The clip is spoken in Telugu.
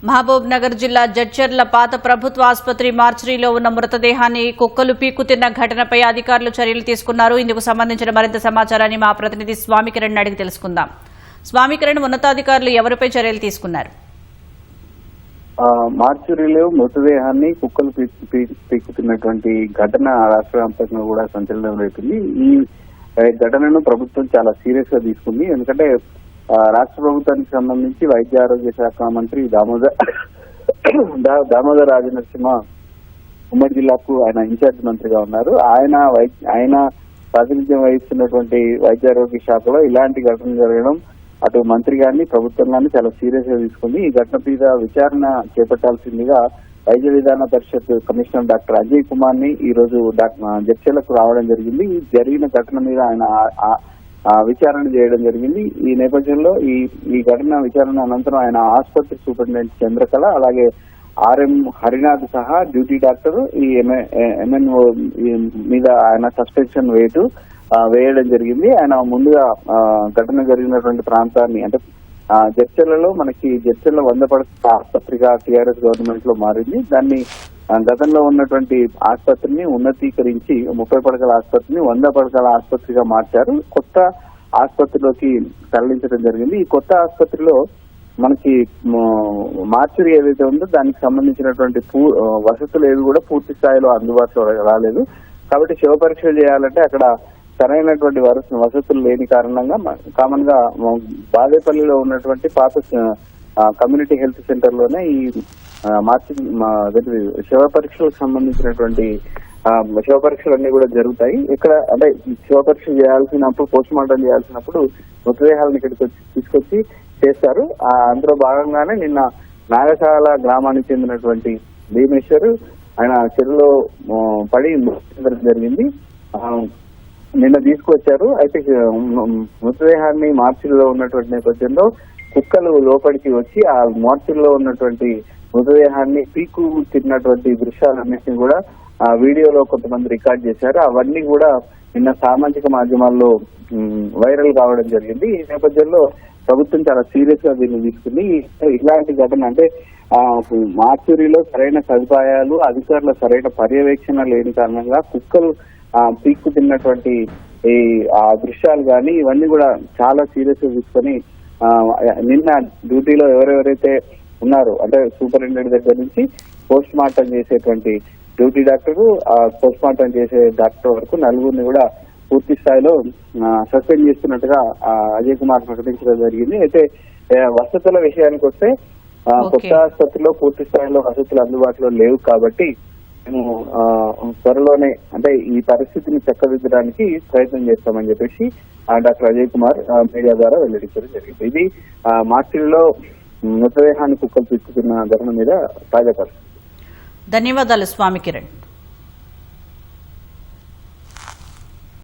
మహబూబ్ నగర్ జిల్లా జడ్చర్ల పాత ప్రభుత్వ ఆసుపత్రి మార్చరీలో ఉన్న మృతదేహాన్ని కుక్కలు పీక్కుతిన్న ఘటనపై అధికారులు చర్యలు తీసుకున్నారు. ఇందుకు సంబంధించిన మరింత సమాచారాన్ని మా ప్రతినిధి స్వామికిరణ్ అడిగి తెలుసుకుందాం. స్వామికిరణ్, ఉన్నతాధికారులు ఎవరిపై చర్యలు తీసుకున్నారు? మార్చురీలో మృతదేహాన్ని కుక్కలు పీక్కుతున్నటువంటి ఘటన రాష్ట్ర వ్యాప్తంగా కూడా సంచలనం రేపింది. ఈ ఘటనను ప్రభుత్వం చాలా సీరియస్ గా తీసుకుంది. ఎందుకంటే రాష్ట్ర ప్రభుత్వానికి సంబంధించి వైద్య ఆరోగ్య శాఖ మంత్రి దామోదర్ రాజనరసింహ ఉమ్మడి జిల్లాకు ఆయన ఇన్ఛార్జ్ మంత్రిగా ఉన్నారు. ఆయన ప్రాతినిధ్యం వహిస్తున్నటువంటి వైద్య ఆరోగ్య శాఖలో ఇలాంటి ఘటన జరగడం అటు మంత్రి గారిని ప్రభుత్వం గారిని చాలా సీరియస్ గా తీసుకుంది. ఈ ఘటన మీద విచారణ చేపట్టాల్సిందిగా వైద్య విధాన పరిషత్ కమిషనర్ డాక్టర్ అజయ్ కుమార్ ని ఈ రోజు జడ్చర్లకు రావడం జరిగింది. ఈ జరిగిన ఘటన మీద ఆయన విచారణ చేయడం జరిగింది. ఈ నేపథ్యంలో ఈ ఘటన విచారణ అనంతరం ఆయన ఆసుపత్రి సూపరింటెండెంట్ చంద్రకళ, అలాగే ఆర్ఎం హరినాథ్ సహా డ్యూటీ డాక్టర్ ఈ ఎంఎన్ఓ మీద ఆయన సస్పెన్షన్ వేయడం జరిగింది. ఆయన ముందుగా ఘటన జరిగినటువంటి ప్రాంతాన్ని అంటే జడ్చర్లలో జడ్చర్ల 100 పడకల ఆసుపత్రిగా టీఆర్ఎస్ గవర్నమెంట్ లో మారింది. దాన్ని గతంలో ఉన్నటువంటి ఆసుపత్రిని ఉన్నతీకరించి 30 పడకల ఆసుపత్రిని 100 పడకల ఆసుపత్రిగా మార్చారు. కొత్త ఆసుపత్రిలోకి తరలించడం జరిగింది. ఈ కొత్త ఆసుపత్రిలో మనకి మార్చురీ ఏదైతే ఉందో దానికి సంబంధించినటువంటి వసతులు ఏవి కూడా పూర్తి స్థాయిలో అందుబాటులో రాలేదు. కాబట్టి శవ పరీక్షలు చేయాలంటే అక్కడ సరైనటువంటి వసతులు లేని కారణంగా కామన్ గా బాదేపల్లిలో ఉన్నటువంటి పాత కమ్యూనిటీ హెల్త్ సెంటర్ లోనే ఈ శవ పరీక్షలకు సంబంధించినటువంటి శవ పరీక్షలు అన్ని కూడా జరుగుతాయి. ఇక్కడ అంటే శవ పరీక్ష చేయాల్సినప్పుడు పోస్ట్ మార్టం చేయాల్సినప్పుడు మృతదేహాలను ఇక్కడికి తీసుకొచ్చి చేస్తారు. అందులో భాగంగానే నిన్న నాగశాల గ్రామానికి చెందినటువంటి భీమేశ్వర్ ఆయన చెరువులో పడి జరిగింది. నిన్న తీసుకొచ్చారు. అయితే మృతదేహాన్ని మార్చిలో ఉన్నటువంటి నేపథ్యంలో కుక్కలు లోపలికి వచ్చి ఆ మార్చిలో ఉన్నటువంటి మృతదేహాన్ని పీకు తిన్నటువంటి దృశ్యాలన్నింటినీ కూడా ఆ వీడియోలో కొంతమంది రికార్డ్ చేశారు. అవన్నీ కూడా నిన్న సామాజిక మాధ్యమాల్లో వైరల్ కావడం జరిగింది. ఈ నేపథ్యంలో ప్రభుత్వం చాలా సీరియస్ గా దీన్ని తీసుకుంది. ఇలాంటి ఘటన అంటే మార్చురీలో సరైన సదుపాయాలు, అధికారుల సరైన పర్యవేక్షణ లేని కారణంగా కుక్కలు పీక్కు తిన్నటువంటి ఆ దృశ్యాలు కానీ ఇవన్నీ కూడా చాలా సీరియస్ గా తీసుకొని నిన్న డ్యూటీలో ఎవరెవరైతే ఉన్నారో అంటే సూపరింటెండెంట్ దగ్గర నుంచి పోస్ట్ మార్టం చేసేటువంటి డ్యూటీ డాక్టర్, పోస్ట్ మార్టం చేసే డాక్టర్ వరకు నలుగురిని కూడా పూర్తి స్థాయిలో సస్పెండ్ చేస్తున్నట్టుగా అజయ్ కుమార్ ప్రకటించడం జరిగింది. అయితే వసతుల విషయానికి వస్తే కొత్త ఆసుపత్రిలో పూర్తి స్థాయిలో వసతులు అందుబాటులో లేవు కాబట్టి మేము త్వరలోనే అంటే ఈ పరిస్థితిని చక్కదిద్దడానికి ప్రయత్నం చేస్తామని చెప్పేసి డాక్టర్ అజయ్ కుమార్ మీడియా ద్వారా వెల్లడించడం జరిగింది. ఇది మార్చిలో మృతదేహాన్ని కుక్కలు తీసుకున్న ఘటన మీద తాజా పరిస్థితి. ధన్యవాదాలు స్వామికిరణ్.